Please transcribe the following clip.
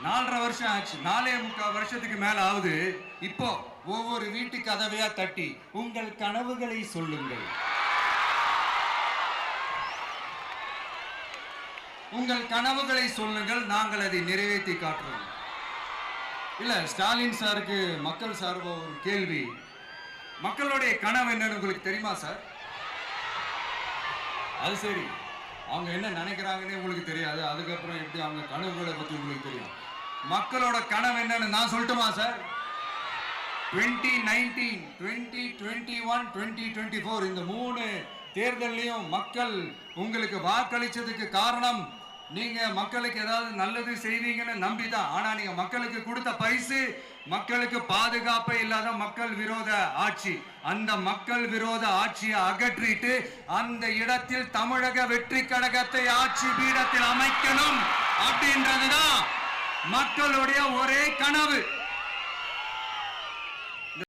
4.5 வருஷம் ஆச்சு, 4.25 வருஷத்துக்கு மேல ஆகுது. இப்போ ஒவ்வொரு வீட்டு கதவையா தட்டி உங்கள் கனவுகளை சொல்லுங்கள், உங்கள் கனவுகளை சொல்லுங்கள், நாங்கள் அதை நிறைவேற்றி காட்டுறோம். இல்ல, ஸ்டாலின் சாருக்கு மக்கள் சார்பா ஒரு கேள்வி. மக்களுடைய கனவு என்னன்னு உங்களுக்கு தெரியுமா சார்? அது சரி, அவங்க என்ன நினைக்கிறாங்கன்னு உங்களுக்கு தெரியாது, அதுக்கப்புறம் எப்படி அவங்க கனவுகளை பத்தி உங்களுக்கு தெரியும்? மக்களோட கனவு என்னன்னு நான் சொல்லட்டுமா சார்? 2019, 2021, 2024 இந்த 3 தேர்தலையும் மக்கள் உங்களுக்கு வாக்களிச்சதுக்கு காரணம் நீங்க மக்களுக்கு ஏதாவது நல்லது செய்வீங்கன்னு நம்பிதான். ஆனா நீங்க மக்களுக்கு கொடுத்த பரிசு மக்களுக்கு பாதுகாப்பே இல்லாத மக்கள் விரோத ஆட்சி. அந்த மக்கள் விரோத ஆட்சியை அகற்றிட்டு அந்த இடத்தில் தமிழக வெற்றி கழகத்தை ஆட்சி பீடத்தில் அமைக்கணும் அப்படின்றதுதான் மக்களுடைய ஒரே கனவு.